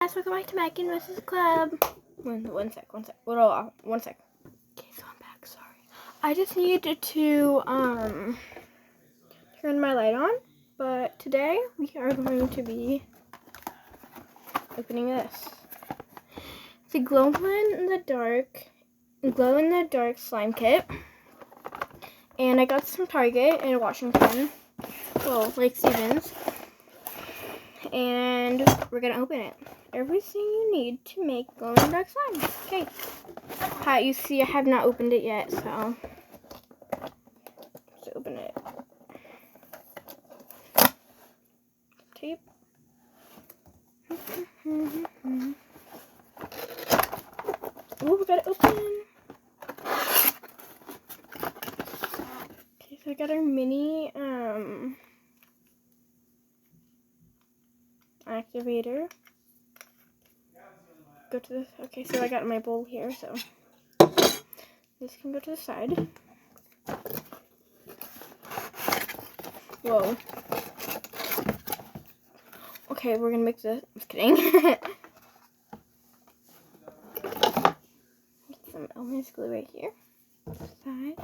Guys, welcome back to Mac and Mrs. Club. One sec. One sec. Okay, so I'm back. Sorry. I just needed to turn my light on, but today we are going to be opening this. It's a glow in the dark slime kit, and I got this from Target in Washington. Well, Lake Stevens, and we're gonna open it. Everything you need to make glow in the dark slime. Okay. Hi, you see I have not opened it yet, so let's open it. Tape. Oh, we got it open. Okay, so I got our mini activator. Go to this. Okay, so I got my bowl here, so this can go to the side. Whoa. Okay, we're gonna make this. I'm just kidding. Get some Elmer's glue right here. Side.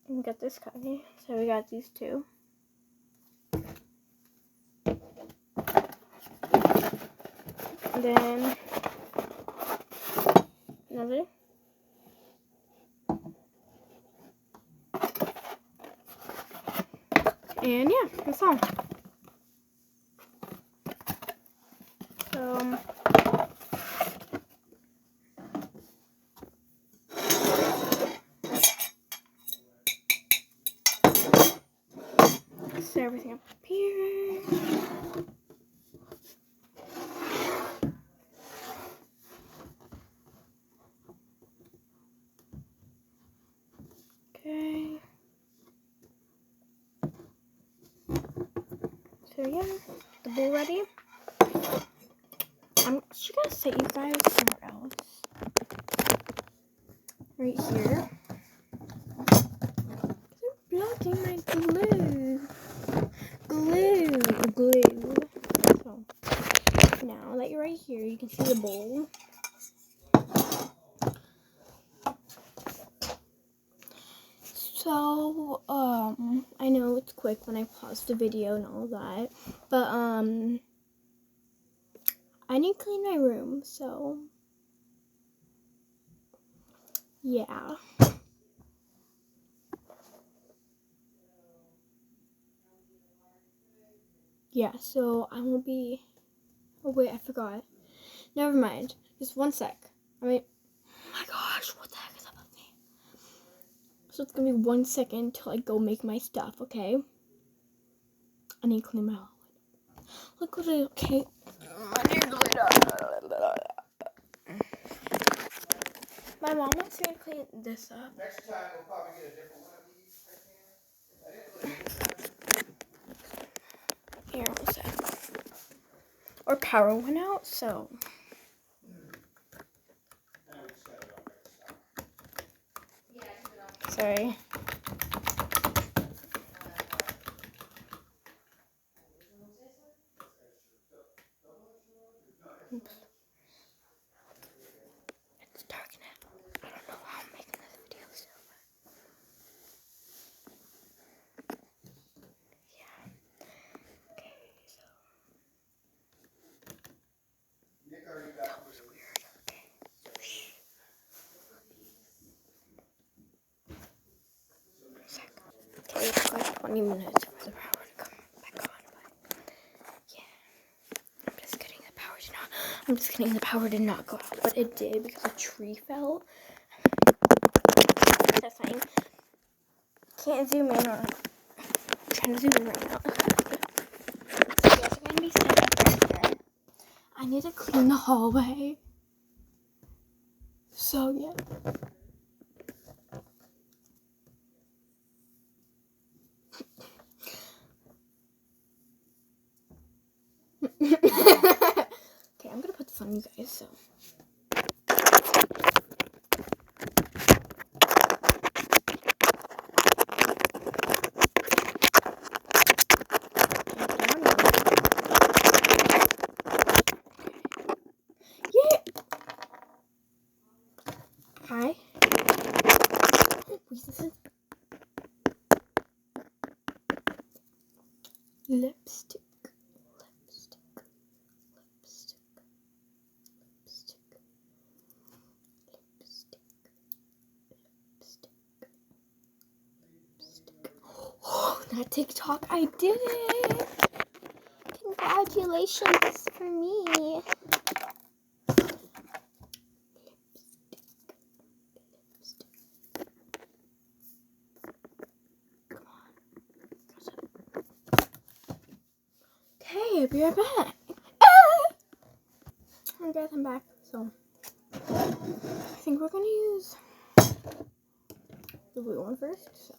And we got this copy. So we got these two. And then another. And yeah, that's all. Set everything up here. Okay. So yeah, the bowl ready. I'm just gonna set you guys somewhere else. Right here. They're blocking my glue. Glue. So now that you're right here, you can see the bowl. So, I know it's quick when I pause the video and all that, but, I need to clean my room, so, yeah. Yeah, so I will be, oh wait, I forgot. Never mind, just one sec. Oh my gosh, what the heck is up with me? So it's gonna be 1 second till I go make my stuff, okay? I need to clean my hallway. Look what okay. My mom wants me to clean this up. Next time we'll probably get a different one of these. Here, one sec. Our power went out, so. Sorry. Oops. It's dark now. I don't know how I'm making this video still. Yeah. Okay, so. That was weird. Okay. Okay, it's like 20 minutes for the power to come back on, but yeah. I'm just kidding, the power did not go out, but it did because a tree fell. That's fine. Can't zoom in on. I'm trying to zoom in right now. So yes, I'm gonna be set up right here. I need to clean the hallway. So yeah. Okay, I'm gonna put this on you guys, so. not TikTok. I did it. Congratulations for me. Okay, I'll be right back. I guess I'm back. So I think we're gonna use the blue one first. So.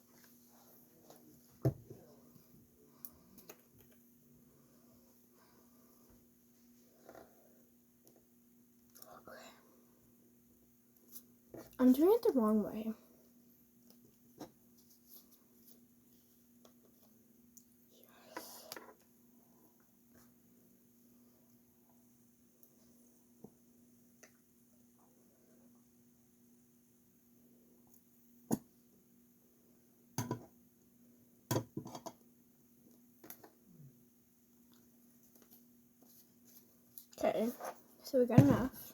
Okay. I'm doing it the wrong way. Okay, so we got enough.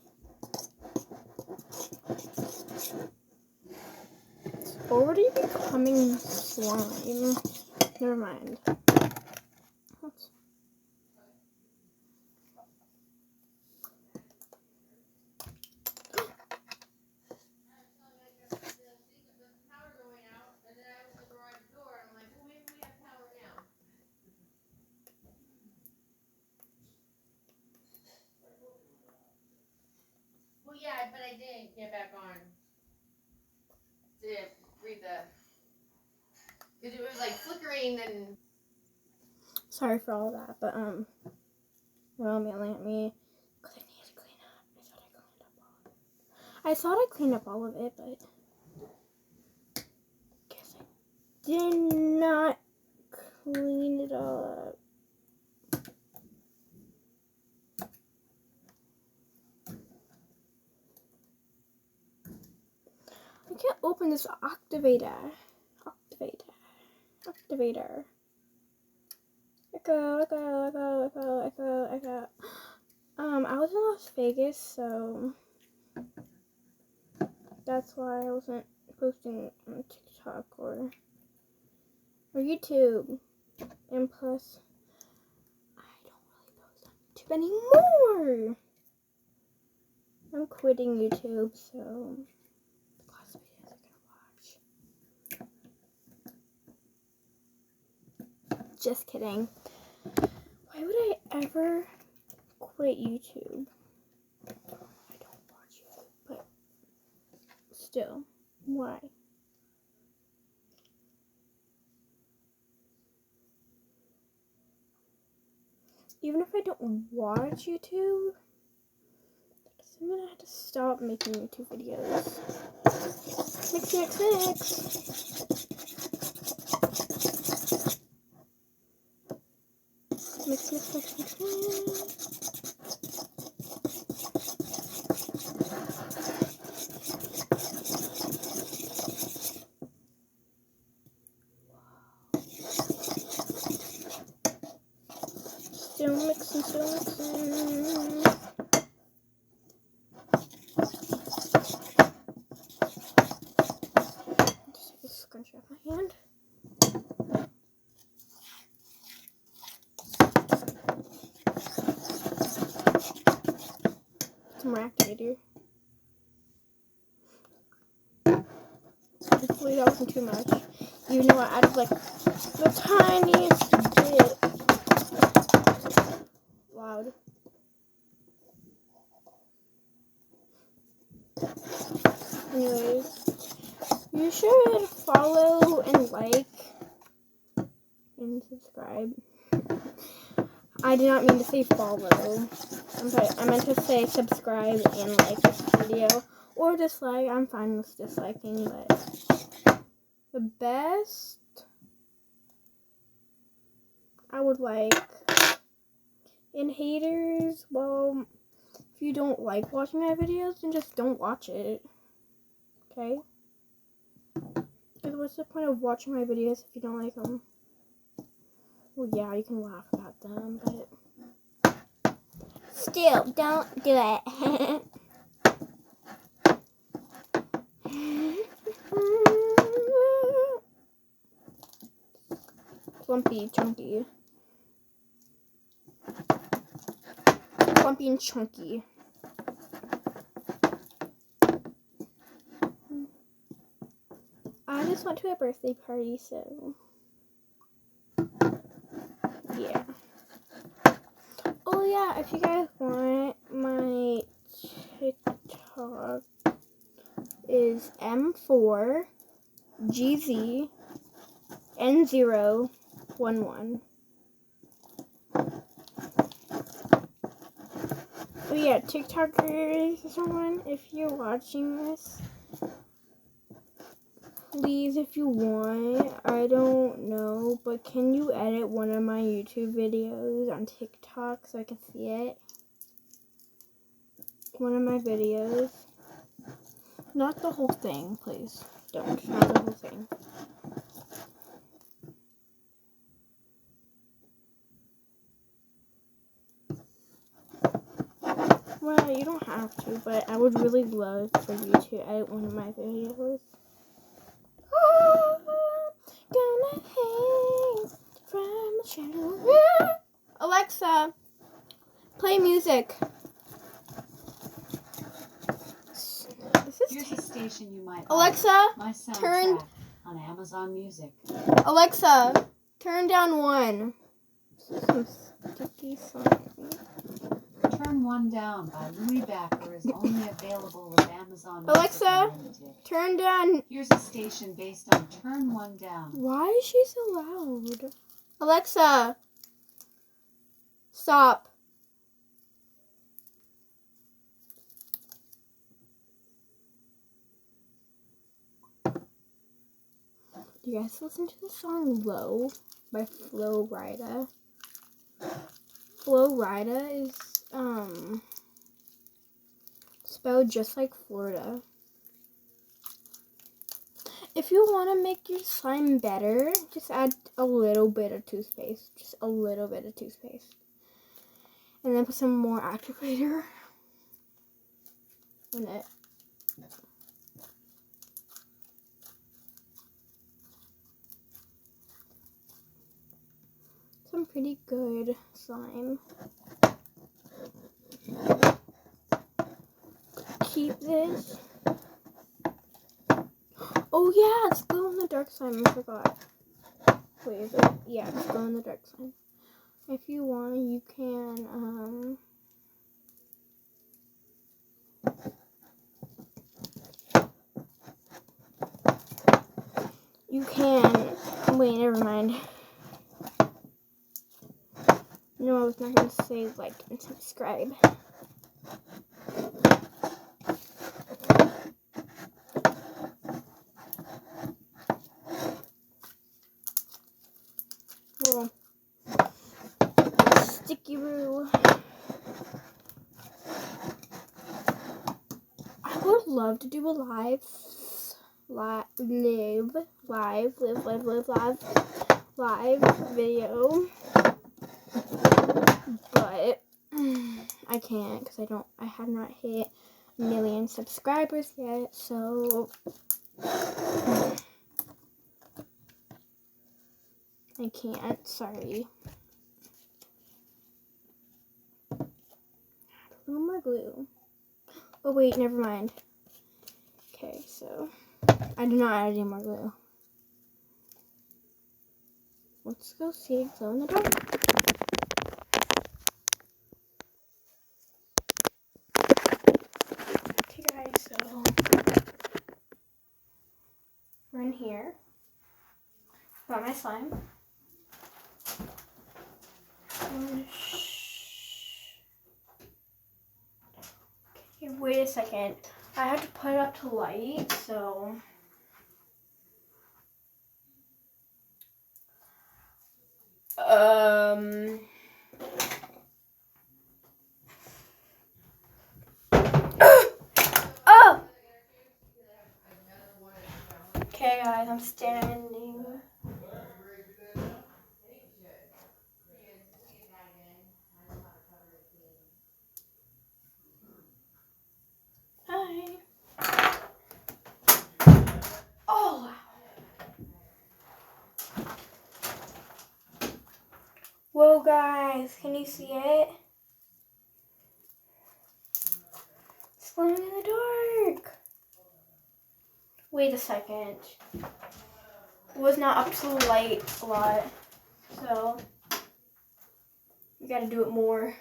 It's already becoming slime. Never mind. Oops. Well, yeah, but I didn't get back on to read because it was like flickering and. Sorry for all that, but well, yelling at me because I need to clean up. I thought I cleaned up all of it, but guess I did not clean it all up. I can't open this activator. Echo. I was in Las Vegas, so that's why I wasn't posting on TikTok or YouTube. And plus, I don't really post on YouTube anymore. I'm quitting YouTube, so the class videos I'm gonna watch. Just kidding. Why would I ever quit YouTube? I don't watch YouTube, but still, why? Even if I don't watch YouTube, I'm gonna have to stop making YouTube videos. Mix. Still mixing. Just take a scrunch off my hand. Some more activator. Hopefully that wasn't too much. Even though I added like the tiniest bit. Loud. Anyways, you should follow and like and subscribe. I did not mean to say follow. I'm sorry, I meant to say subscribe and like this video. Or dislike. I'm fine with disliking, but the best I would like. And haters, well, if you don't like watching my videos, then just don't watch it. Okay? Because what's the point of watching my videos if you don't like them? Well, yeah, you can laugh about them, but still, don't do it. Clumpy, chunky. Clumpy and chunky. I just went to a birthday party, so yeah. Oh yeah, if you guys want, my TikTok is M4GZN011. Oh yeah, TikTokers, someone, if you're watching this, please, if you want, I don't know, but can you edit one of my YouTube videos on TikTok so I can see it? One of my videos. Not the whole thing, please. Don't. Not the whole thing. Well, you don't have to, but I would really love for you to edit one of my videos. Oh, gonna hang from the shadow. Alexa, play music. Here's a station you might Alexa, like. My turn- soundtrack on Amazon Music. Alexa, turn down 1. Some sticky song. Turn One Down by Louis Backer is only available with Amazon Music Alexa? Unlimited. Turn down. Here's a station based on Turn One Down. Why is she so loud? Alexa, stop. Do you guys listen to the song Low by Flo Rida? Flo Rida is spelled just like Florida. If you want to make your slime better, just add a little bit of toothpaste. Just a little bit of toothpaste. And then put some more activator in it. Some pretty good slime. Keep this. Oh yeah, it's glow in the dark slime. I forgot. Wait, is it? Yeah, it's glow in the dark slime. If you want, you can wait, never mind. No, I was not going to say like and subscribe. Well, sticky-roo. I would love to do a live video, but I can't because I have not hit 1 million subscribers yet, so I can't, sorry. No more glue. Oh wait, never mind. Okay, so I do not add any more glue. Let's go see glow in the dark. Okay guys, so we're in here. Got my slime. Okay, wait a second. I have to put it up to light, so oh! Okay guys, I'm standing. Hi. Oh! Can you see it? It's glowing in the dark. Wait a second. It was not up to the light a lot, so we gotta do it more.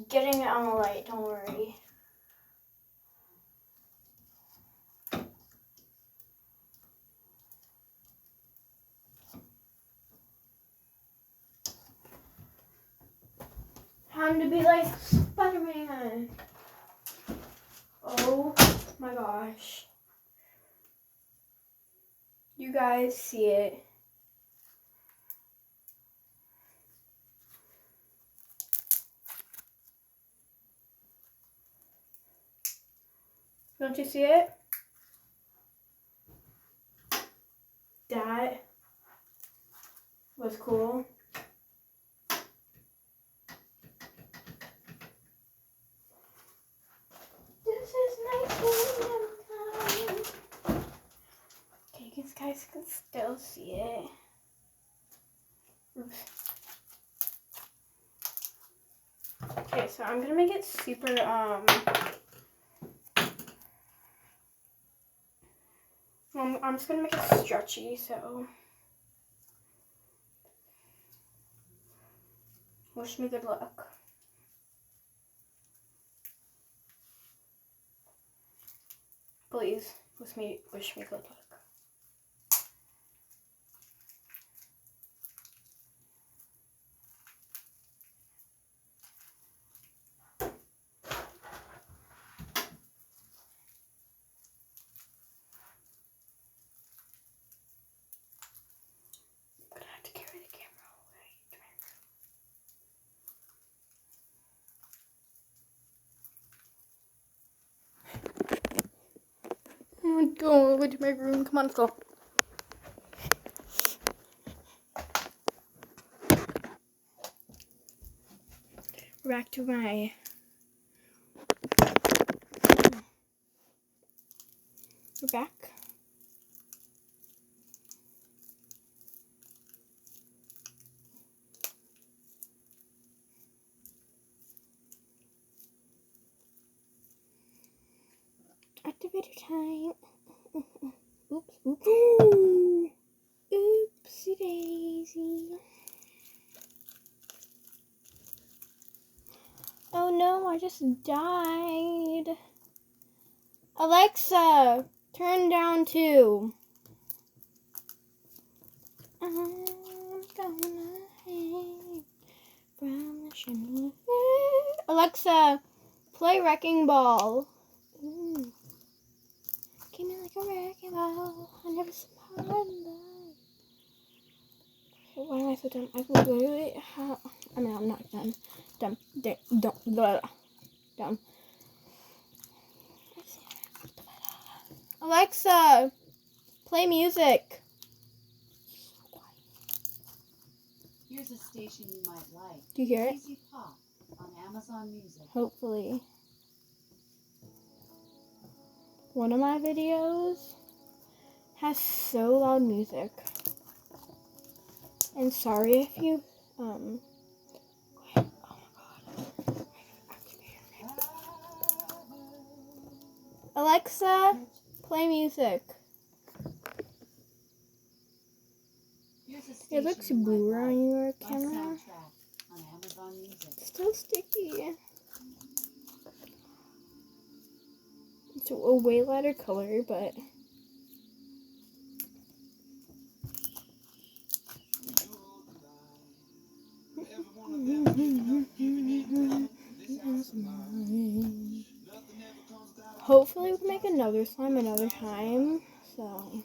Getting it on the light, don't worry. Time to be like Spider-Man. Oh my gosh. You guys see it. Don't you see it? That was cool. This is nighttime. Okay, you guys can still see it. Oops. Okay, so I'm gonna make it super I'm just gonna make it stretchy, so wish me good luck. Please, wish me good luck. I'm gonna have to carry the camera away. I'm going to my room. Come on, let's go. We're back to my we're back. Activator time. Oops, oops. Ooh. Oopsie daisy. Oh no, I just died. Alexa, turn down 2. I'm gonna hang from the chandelier. Alexa, play Wrecking Ball. Ooh. Give me like a wrecking ball. I never saw my life. Why am I so dumb? I can literally have. I mean, I'm not done. Dumb. Alexa, play music. Here's a station you might like. Do you hear it? Easy Pop on Amazon Music. Hopefully. One of my videos has so loud music. And sorry if you, oh my god. Alexa, play music. Here's a It station looks you might bluer like. on your My camera. soundtrack on Amazon Music. It's still sticky. It's a way lighter color, but hopefully we can make another slime another time. So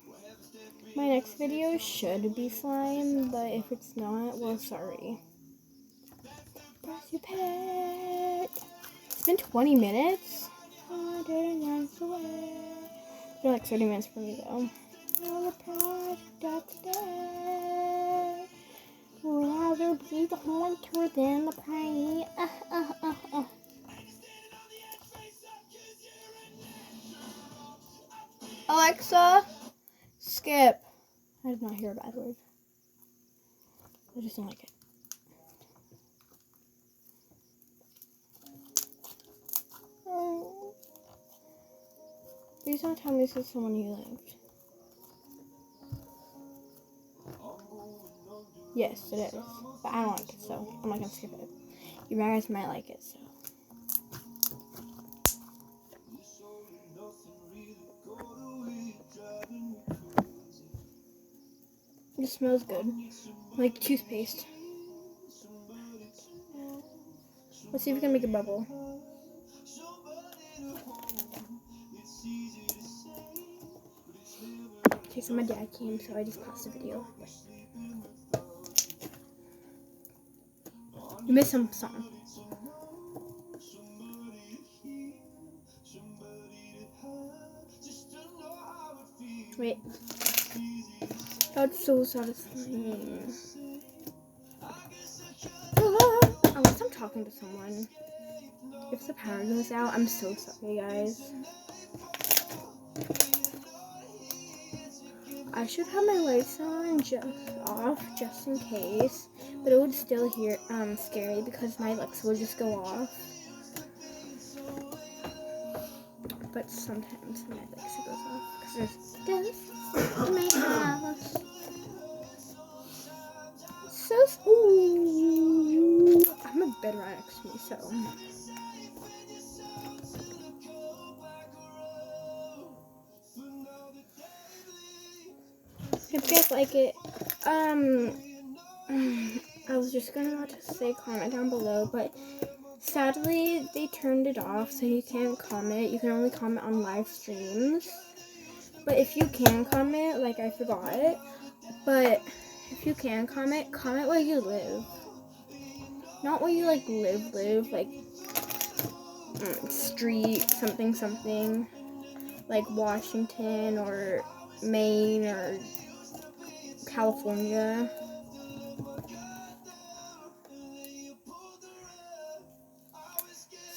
my next video should be slime, but if it's not, well, sorry. Press your pet. It's been 20 minutes. Oh, I didn't run away. It's been like 30 minutes for me though. All the pride that's dead. Rather be the hunter than the prey. Alexa, skip. I did not hear a bad word. I just don't like it. Please don't tell me this is someone you lived. Yes, it is. But I don't like it, so I'm not gonna skip it. You guys might like it, so. It smells good. Like toothpaste. Let's see if we can make a bubble. Okay, so my dad came, so I just paused the video. You missed some song. Wait. That's so satisfying. Unless I'm talking to someone. If the power goes out, I'm so sorry, guys. I should have my lights on off just in case, but it would still scary because my Alexa would just go off. But sometimes my Alexa goes off because there's ghosts in my house. So ooh, I have my bed right next to me, so. If you guys like it, I was just about to say comment down below, but sadly they turned it off, so you can't comment. You can only comment on live streams. But if you can comment, like I forgot, but if you can comment where you live. Not where you like live, like street something, like Washington or Maine or California.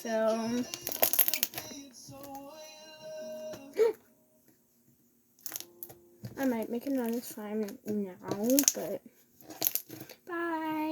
So I might make another slime now, but bye.